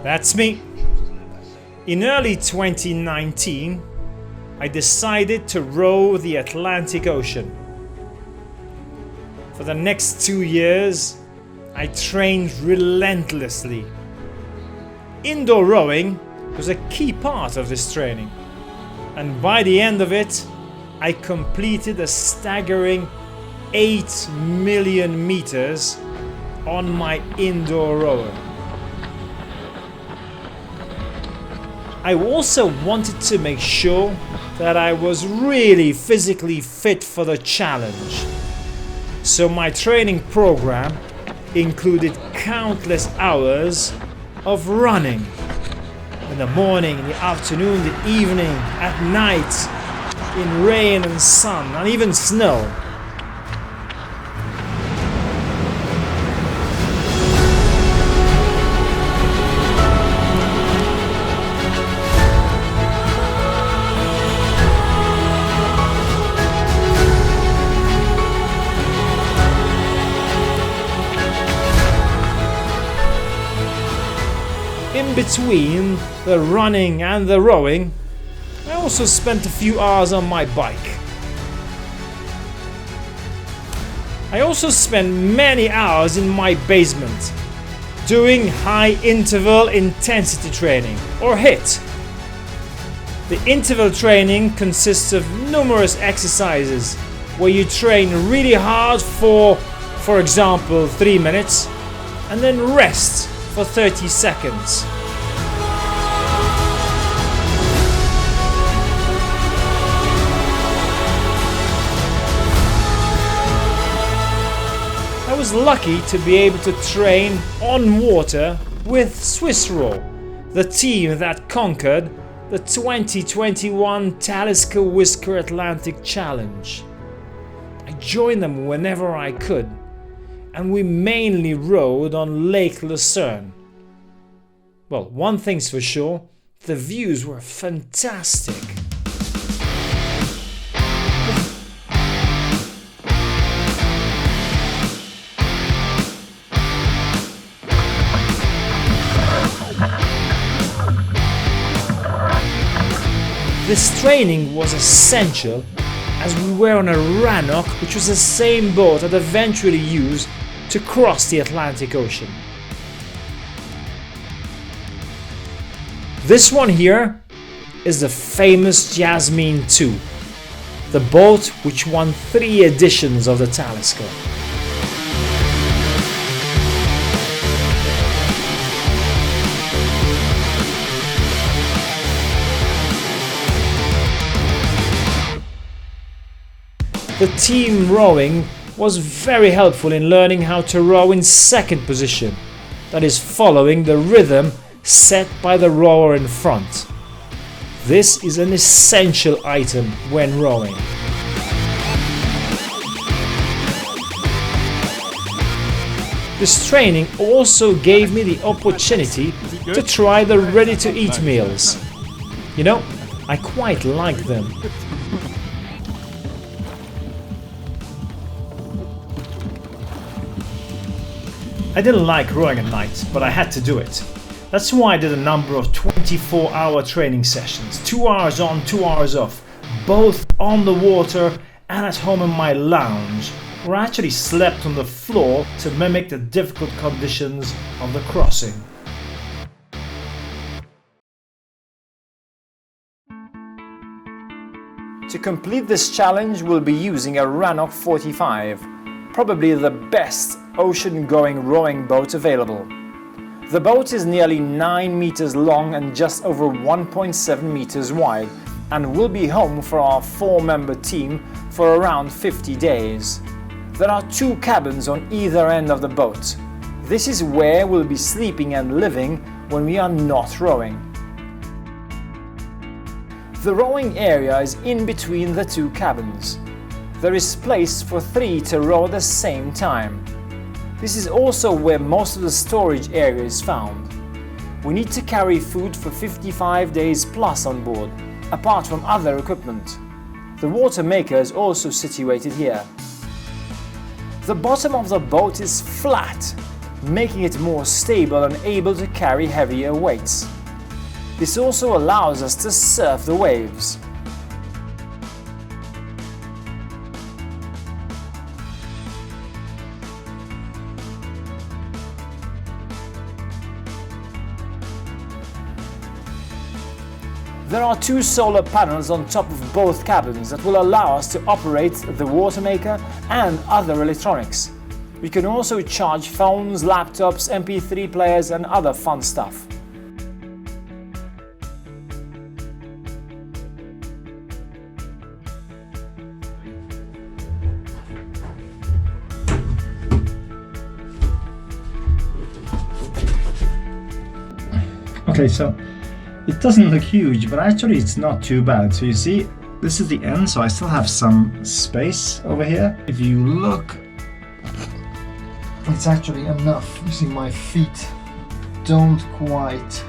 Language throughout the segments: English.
That's me. In early 2019, I decided to row the Atlantic Ocean. For the next 2 years, I trained relentlessly. Indoor rowing was a key part of this training, and by the end of it, I completed a staggering 8 million meters on my indoor rower. I also wanted to make sure that I was really physically fit for the challenge. So my training program included countless hours of running. In the morning, in the afternoon, the evening, at night, in rain and sun, and even snow. In between the running and the rowing, I also spent a few hours on my bike. I also spent many hours in my basement doing high interval intensity training, or HIIT. The interval training consists of numerous exercises where you train really hard for example, 3 minutes, and then rest for 30 seconds. I was lucky to be able to train on water with Swiss Row, the team that conquered the 2021 Talisker Whisker Atlantic Challenge. I joined them whenever I could, and we mainly rowed on Lake Lucerne. Well, one thing's for sure, the views were fantastic. This training was essential as we were on a Rannoch, which was the same boat I'd eventually use to cross the Atlantic Ocean. This one here is the famous Jasmine II, the boat which won 3 editions of the Talisker. The team rowing was very helpful in learning how to row in second position, that is following the rhythm set by the rower in front. This is an essential item when rowing. This training also gave me the opportunity to try the ready-to-eat meals. You know, I quite like them. I didn't like rowing at night, but I had to do it. That's why I did a number of 24-hour training sessions, 2 hours on, 2 hours off, both on the water and at home in my lounge, where I actually slept on the floor to mimic the difficult conditions of the crossing. To complete this challenge, we'll be using a Rannoch 45, probably the best ocean-going rowing boat available. The boat is nearly 9 meters long and just over 1.7 meters wide, and will be home for our 4-member team for around 50 days. There are 2 cabins on either end of the boat. This is where we'll be sleeping and living when we are not rowing. The rowing area is in between the 2 cabins. There is place for 3 to row at the same time. This is also where most of the storage area is found. We need to carry food for 55 days plus on board, apart from other equipment. The water maker is also situated here. The bottom of the boat is flat, making it more stable and able to carry heavier weights. This also allows us to surf the waves. There are 2 solar panels on top of both cabins that will allow us to operate the water maker and other electronics. We can also charge phones, laptops, MP3 players and other fun stuff. Okay, so it doesn't look huge, but actually it's not too bad. So you see, this is the end, so I still have some space over here. If you look, it's actually enough. You see my feet don't quite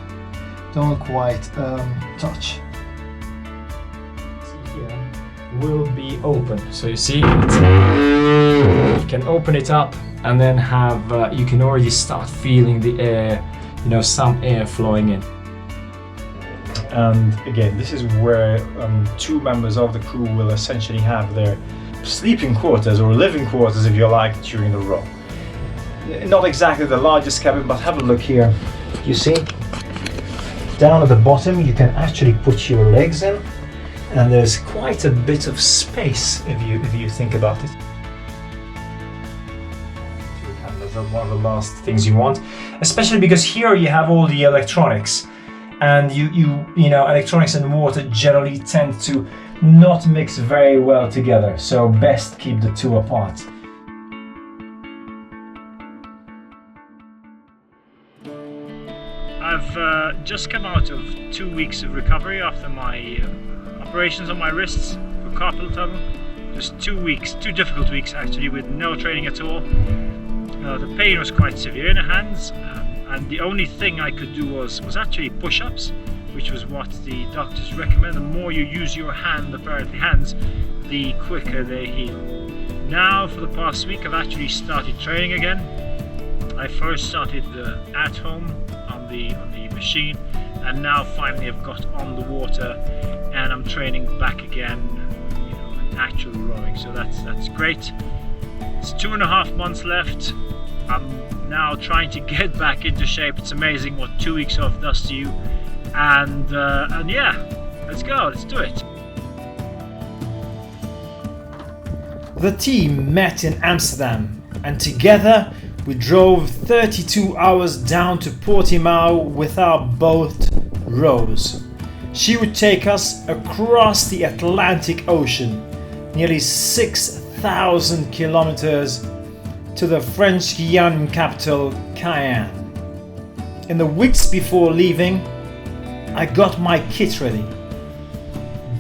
touch. Here will be open. So you see, you can open it up and then have, you can already start feeling the air, some air flowing in. And again, this is where 2 members of the crew will essentially have their sleeping quarters or living quarters, if you like, during the row. Not exactly the largest cabin, but have a look here. You see, down at the bottom you can actually put your legs in, and there's quite a bit of space if you think about it. That's one of the last things you want, especially because here you have all the electronics. And electronics and water generally tend to not mix very well together, so best keep the 2 apart. I've just come out of 2 weeks of recovery after my operations on my wrists for carpal tunnel. Just 2 weeks, 2 difficult weeks actually, with no training at all. The pain was quite severe in the hands. And the only thing I could do was actually push-ups, which was what the doctors recommend. The more you use your hands, the quicker they heal. Now, for the past week, I've actually started training again. I first started at home on the machine, and now finally I've got on the water, and I'm training back again, actual rowing. So that's great. It's 2.5 months left. I'm now trying to get back into shape. It's amazing what 2 weeks off does to you. And yeah, let's go, let's do it. The team met in Amsterdam, and together we drove 32 hours down to Portimao with our boat Rose. She would take us across the Atlantic Ocean, nearly 6,000 kilometers, to the French Guiana capital, Canary. In the weeks before leaving, I got my kit ready.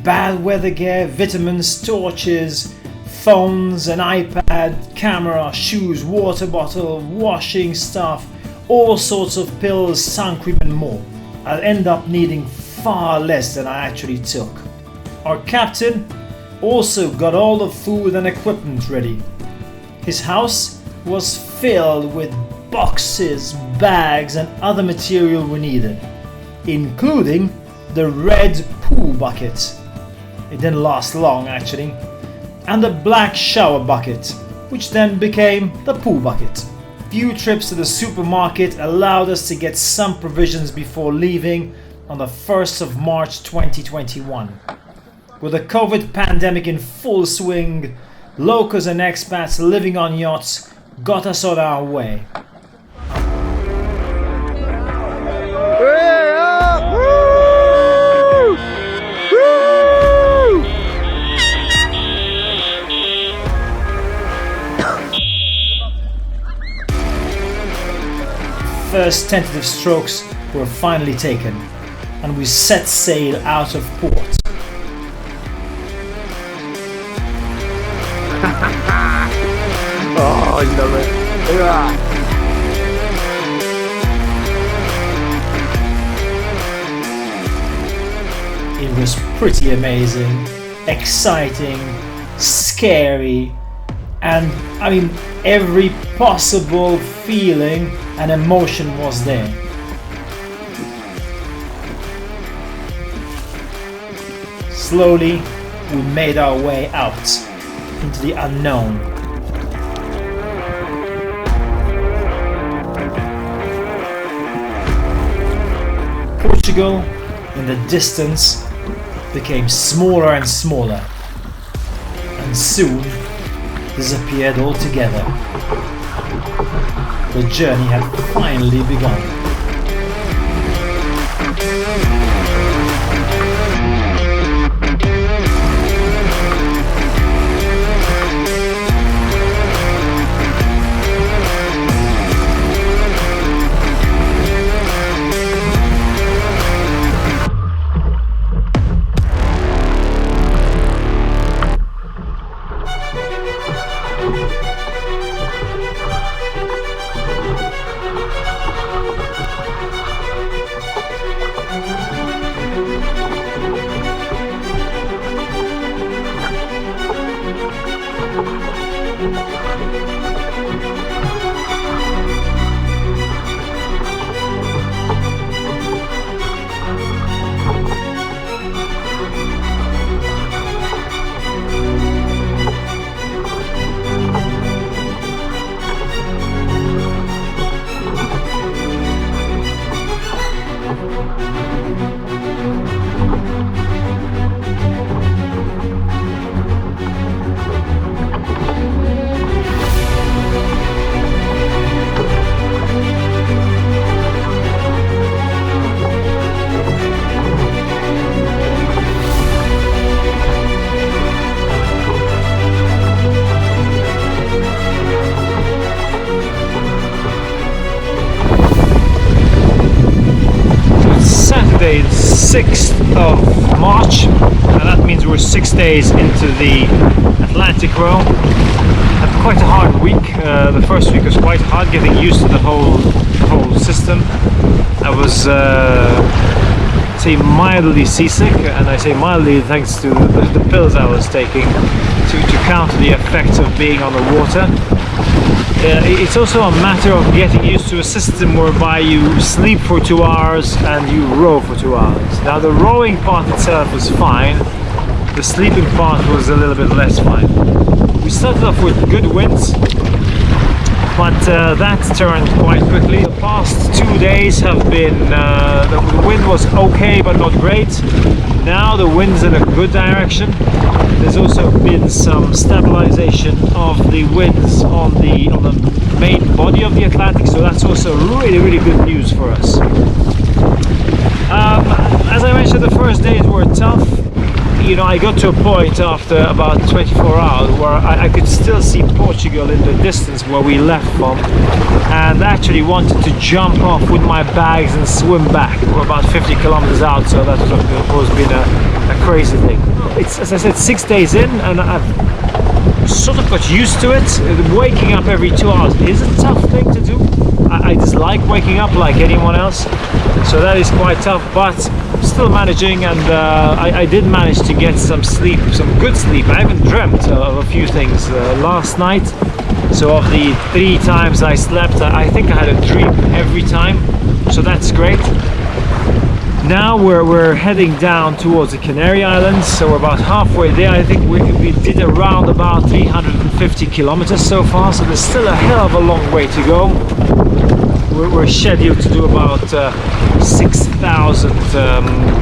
Bad weather gear, vitamins, torches, phones, an iPad, camera, shoes, water bottle, washing stuff, all sorts of pills, sun cream and more. I'll end up needing far less than I actually took. Our captain also got all the food and equipment ready. His house was filled with boxes, bags and other material we needed, including the red poo bucket. It didn't last long actually. And the black shower bucket, which then became the poo bucket. Few trips to the supermarket allowed us to get some provisions before leaving on the 1st of March 2021. With the COVID pandemic in full swing, locals and expats living on yachts got us on our way. First tentative strokes were finally taken, and we set sail out of port. Oh, I love it. It was pretty amazing, exciting, scary, And I mean, every possible feeling and emotion was there. Slowly, we made our way out into the unknown. Portugal, in the distance, became smaller and smaller, and soon disappeared altogether. The journey had finally begun. Saturday, 6th of March, and that means we're 6 days into the Atlantic row. Had quite a hard week. The first week was quite hard, getting used to the whole system. I was say mildly seasick, and I say mildly thanks to the pills I was taking to counter the effects of being on the water. It's also a matter of getting used to a system whereby you sleep for 2 hours and you row for 2 hours. Now the rowing part itself was fine, the sleeping part was a little bit less fine. We started off with good winds, but that turned quite quickly. The past 2 days have been, the wind was okay but not great. Now the wind's in a good direction. There's also been some stabilization of the winds on the main body of the Atlantic, so that's also really good news for us. As I mentioned, the first days were tough. You know, I got to a point after about 24 hours where I could still see Portugal in the distance where we left from, and actually wanted to jump off with my bags and swim back. We're about 50 kilometers out, so that was, of course, been a crazy thing. It's, as I said, 6 days in, and I've sort of got used to it. Waking up every 2 hours is a tough thing to do. I dislike waking up like anyone else, so that is quite tough, but still managing, and I did manage to get some sleep, some good sleep. I haven't dreamt of a few things last night, so of the 3 times I slept, I think I had a dream every time, so that's great. Now we're heading down towards the Canary Islands, so we're about halfway there. I think we did around about 350 kilometers so far, so there's still a hell of a long way to go. We're scheduled to do about 6,000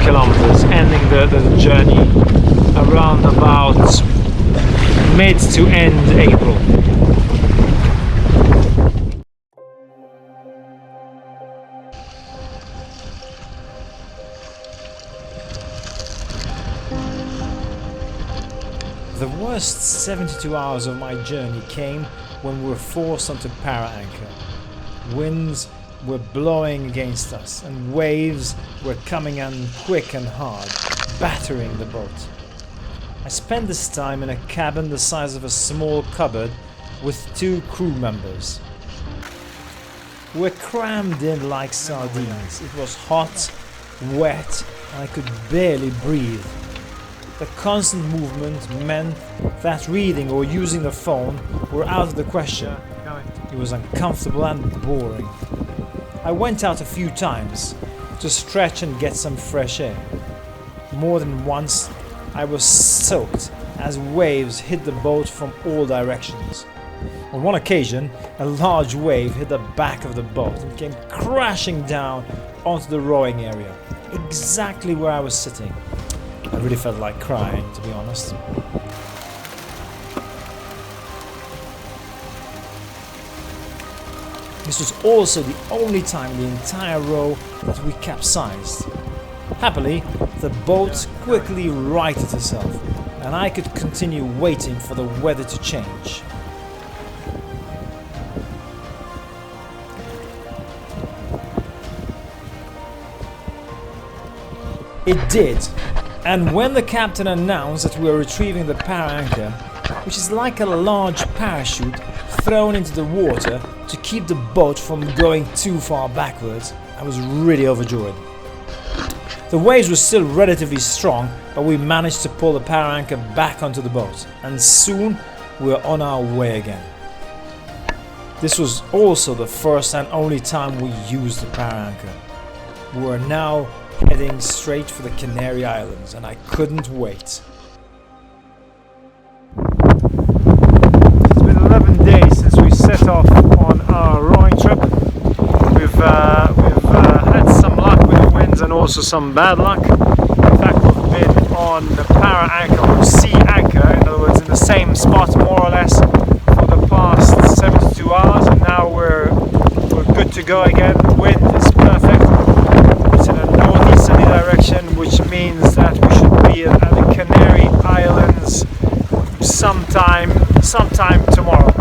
kilometers, ending the journey around about mid to end April. The worst 72 hours of my journey came when we were forced onto para-anchor. Winds were blowing against us, and waves were coming in quick and hard, battering the boat. I spent this time in a cabin the size of a small cupboard with 2 crew members. We were crammed in like sardines. It was hot, wet, and I could barely breathe. The constant movement meant that reading or using the phone were out of the question. It was uncomfortable and boring. I went out a few times to stretch and get some fresh air. More than once, I was soaked as waves hit the boat from all directions. On one occasion, a large wave hit the back of the boat and came crashing down onto the rowing area, exactly where I was sitting. I really felt like crying, to be honest. This was also the only time in the entire row that we capsized. Happily, the boat quickly righted itself, and I could continue waiting for the weather to change. It did, and when the captain announced that we were retrieving the power anchor, which is like a large parachute thrown into the water to keep the boat from going too far backwards, I was really overjoyed. The waves were still relatively strong, but we managed to pull the power anchor back onto the boat, and soon we were on our way again. This was also the first and only time we used the power anchor. We were now heading straight for the Canary Islands, and I couldn't wait. It's been 11 days since we set off on our rowing trip. We've had some luck with the winds and also some bad luck. In fact, we've been on the power anchor or sea anchor, in other words in the same spot more or less for the past 72 hours, and now we're good to go again. The wind is perfect. It's in a northeasterly direction, which means that we should be at the Canary Islands sometime tomorrow.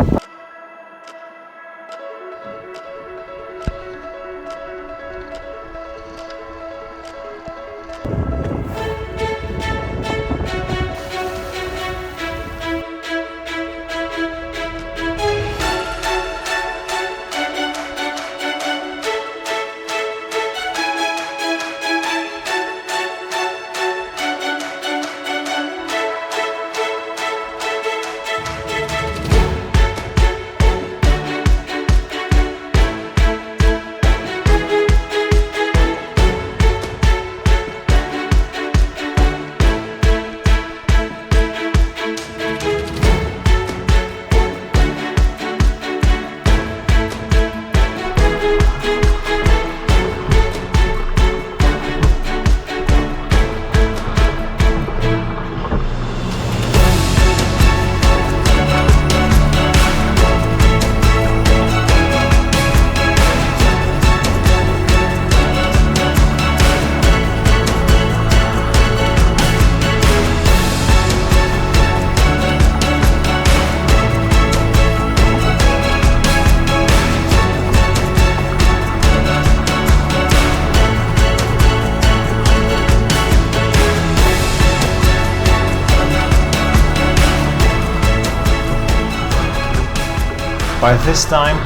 By this time,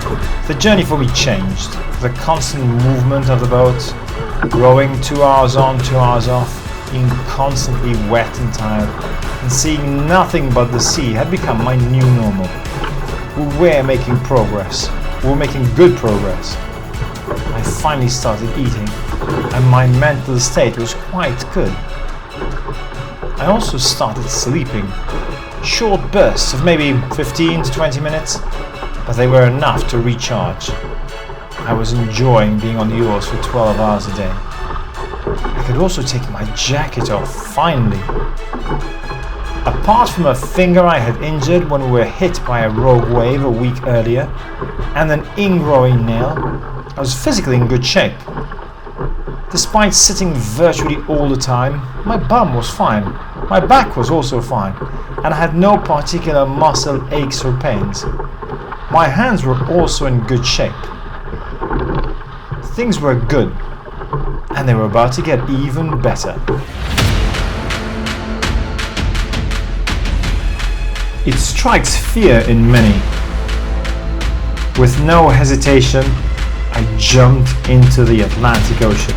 the journey for me changed. The constant movement of the boat, rowing 2 hours on, 2 hours off, being constantly wet and tired, and seeing nothing but the sea had become my new normal. We were making progress. We were making good progress. I finally started eating, and my mental state was quite good. I also started sleeping. Short bursts of maybe 15 to 20 minutes, but they were enough to recharge. I was enjoying being on the oars for 12 hours a day. I could also take my jacket off, finally. Apart from a finger I had injured when we were hit by a rogue wave a week earlier, and an ingrowing nail, I was physically in good shape. Despite sitting virtually all the time, my bum was fine, my back was also fine, and I had no particular muscle aches or pains. My hands were also in good shape. Things were good, and they were about to get even better. It strikes fear in many. With no hesitation, I jumped into the Atlantic Ocean.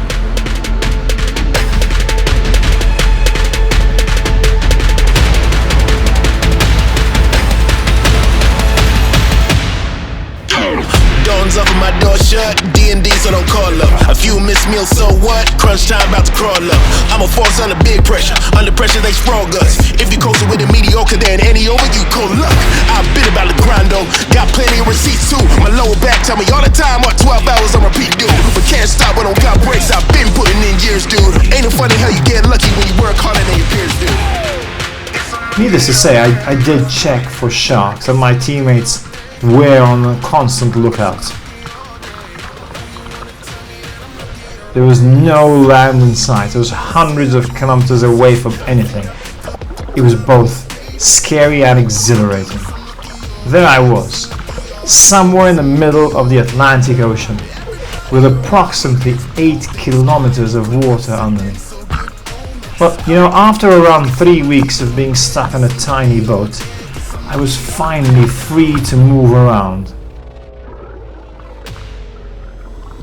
door shut, D&D, so don't call up. A few missed meals, so what? Crunch time, about to crawl up. I'm a force under big pressure. Under pressure, they sprawl guts. If you coasting with a mediocre, then any over, you cold luck. I've been about the grind, though. Got plenty of receipts, too. My lower back tell me all the time, what 12 hours on repeat, dude. But can't stop when I don't got breaks. I've been putting in years, dude. Ain't it funny how you get lucky when you work harder than your peers do? Needless to say, I did check for sharks, and my teammates were on a constant lookout. There was no land in sight. It was hundreds of kilometers away from anything. It was both scary and exhilarating. There I was, somewhere in the middle of the Atlantic Ocean, with approximately 8 kilometers of water under me. But you know, after around 3 weeks of being stuck on a tiny boat, I was finally free to move around.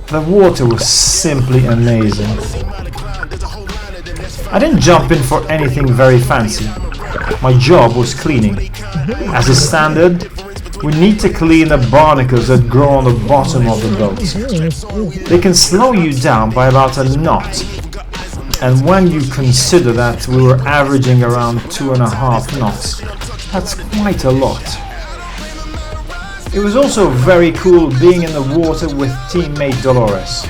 The water was simply amazing. I didn't jump in for anything very fancy. My job was cleaning. As a standard, we need to clean the barnacles that grow on the bottom of the boat. They can slow you down by about a knot. And when you consider that we were averaging around 2.5 knots, that's quite a lot. It was also very cool being in the water with teammate Dolores.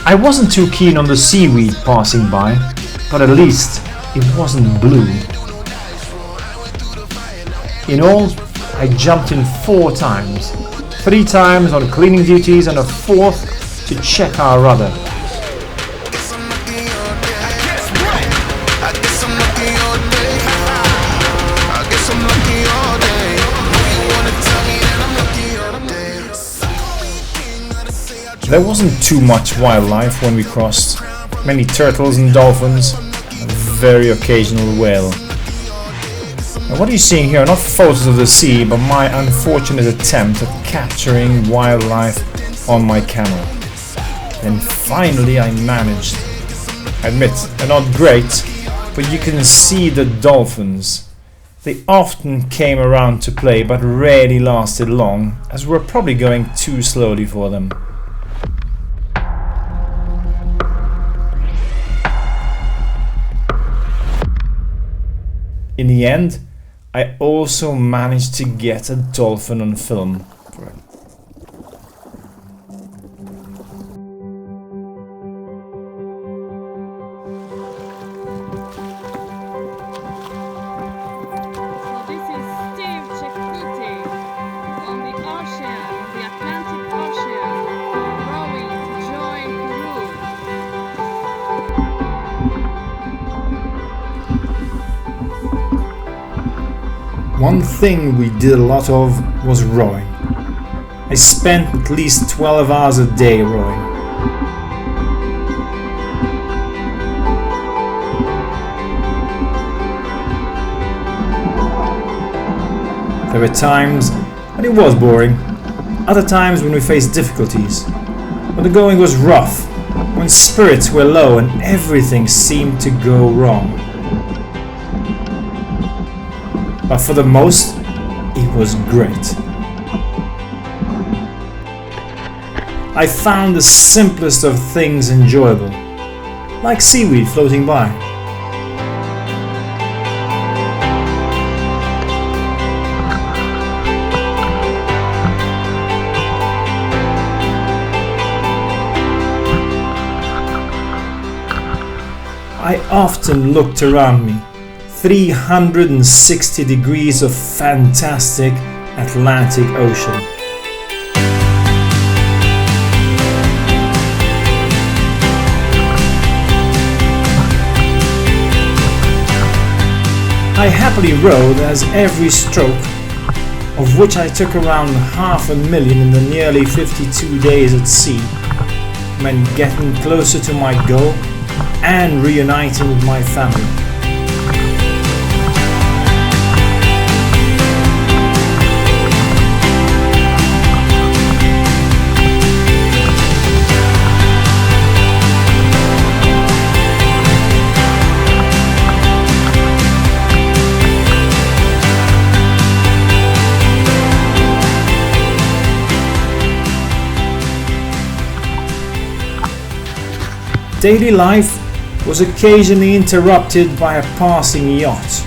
I wasn't too keen on the seaweed passing by, but at least it wasn't blue. In all, I jumped in 4 times. 3 times on cleaning duties and a 4th to check our rudder. There wasn't too much wildlife when we crossed. Many turtles and dolphins, a very occasional whale. Now what are you seeing here are not photos of the sea, but my unfortunate attempt at capturing wildlife on my camera. And finally I managed. I admit, they're not great, but you can see the dolphins. They often came around to play, but rarely lasted long, as we're probably going too slowly for them. In the end, I also managed to get a dolphin on film. One thing we did a lot of was rowing. I spent at least 12 hours a day rowing. There were times when it was boring, other times when we faced difficulties, when the going was rough, when spirits were low and everything seemed to go wrong. But for the most, it was great. I found the simplest of things enjoyable, like seaweed floating by. I often looked around me. 360 degrees of fantastic Atlantic Ocean. I happily rowed as every stroke, of which I took around 500,000 in the nearly 52 days at sea, meant getting closer to my goal and reuniting with my family. Daily life was occasionally interrupted by a passing yacht.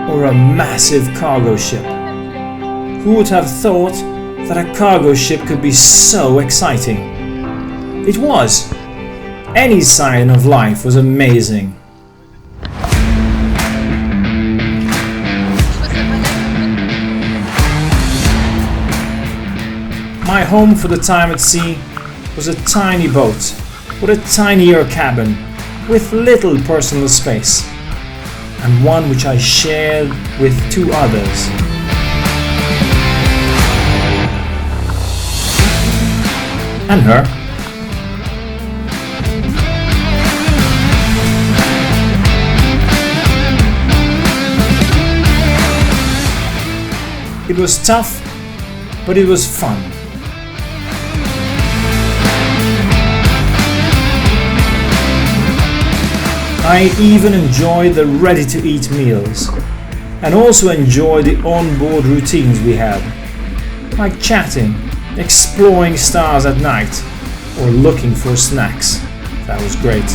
Or a massive cargo ship. Who would have thought that a cargo ship could be so exciting? It was. Any sign of life was amazing. My home for the time at sea was a tiny boat with a tinier cabin with little personal space, and one which I shared with two others. And her. It was tough, but it was fun. I even enjoyed the ready-to-eat meals, and also enjoyed the on-board routines we had, like chatting, exploring stars at night, or looking for snacks. That was great.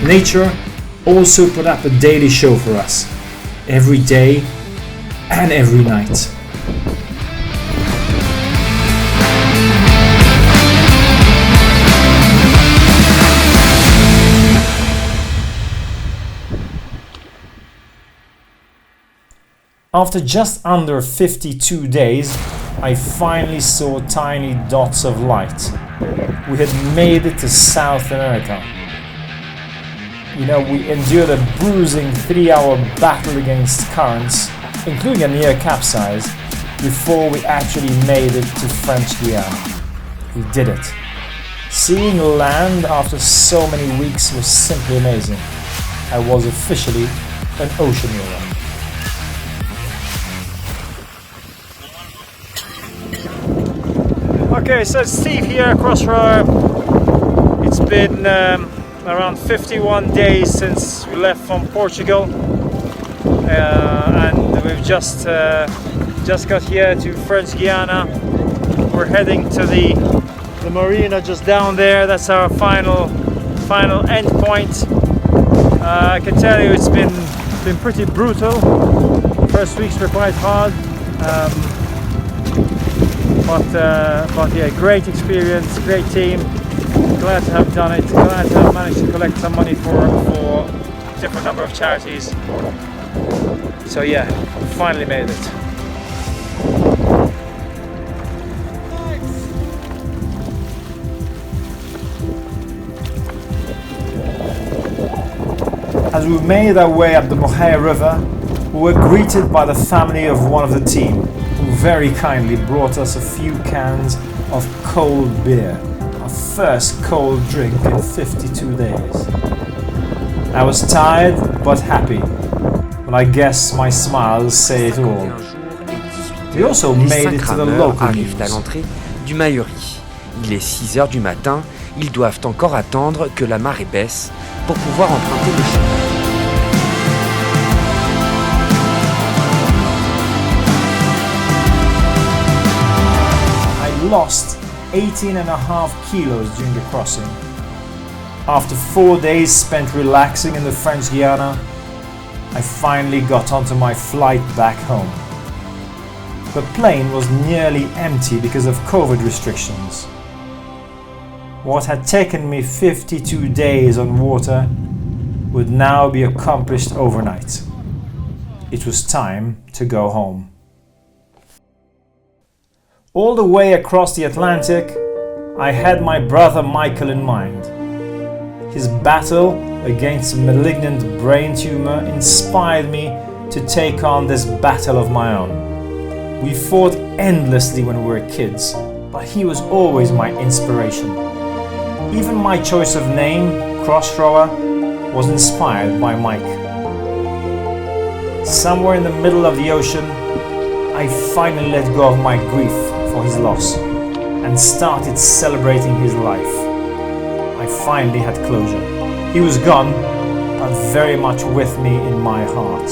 Nature also put up a daily show for us, every day and every night. After just under 52 days, I finally saw tiny dots of light. We had made it to South America. You know, we endured a bruising 3-hour battle against currents, including a near capsize, before we actually made it to French Guiana. We did it. Seeing land after so many weeks was simply amazing. I was officially an oceaneer. Okay, so it's Steve here, Crossroad. It's been around 51 days since we left from Portugal, and we've just got here to French Guiana. We're heading to the marina just down there. That's our final end point. I can tell you it's been pretty brutal. First weeks were quite hard. But yeah, great experience, great team. Glad to have done it. Glad to have managed to collect some money for a different number of charities. So yeah, finally made it. As we made our way up the Moher River, we were greeted by the family of one of the team, who very kindly brought us a few cans of cold beer, our first cold drink in 52 days. I was tired but happy, but I guess my smiles say it all. We also made it to the local news. Arrivent à l'entrée du Maïuri. Il est 6 heures du matin, ils doivent encore attendre que la marée baisse pour pouvoir emprunter le chemin. Lost 18.5 kilos during the crossing. After 4 days spent relaxing in the French Guiana, I finally got onto my flight back home. The plane was nearly empty because of COVID restrictions. What had taken me 52 days on water would now be accomplished overnight. It was time to go home. All the way across the Atlantic, I had my brother Michael in mind. His battle against a malignant brain tumor inspired me to take on this battle of my own. We fought endlessly when we were kids, but he was always my inspiration. Even my choice of name, Crossrower, was inspired by Mike. Somewhere in the middle of the ocean, I finally let go of my grief for his loss and started celebrating his life. finally had closure. He was gone, but very much with me in my heart.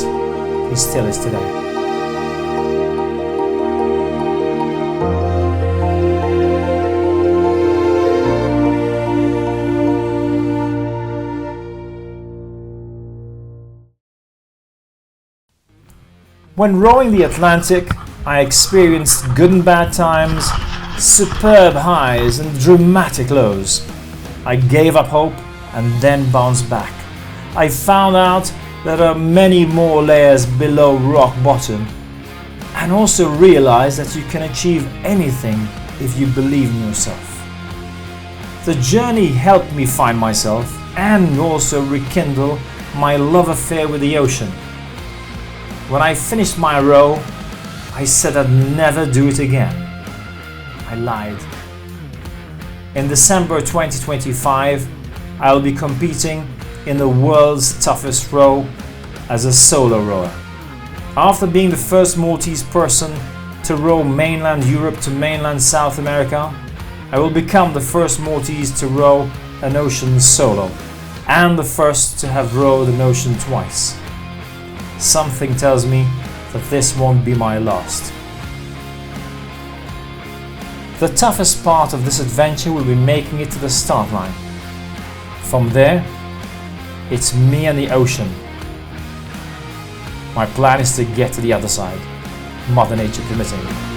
He still is today. When rowing the Atlantic, I experienced good and bad times, superb highs and dramatic lows. I gave up hope and then bounced back. I found out there are many more layers below rock bottom, and also realized that you can achieve anything if you believe in yourself. The journey helped me find myself and also rekindle my love affair with the ocean. When I finished my row, I said I'd never do it again. I lied. In December 2025, I'll be competing in the world's toughest row as a solo rower. After being the first Maltese person to row mainland Europe to mainland South America, I will become the first Maltese to row an ocean solo, and the first to have rowed an ocean twice. Something tells me that this won't be my last. The toughest part of this adventure will be making it to the start line. From there, it's me and the ocean. My plan is to get to the other side, Mother Nature permitting.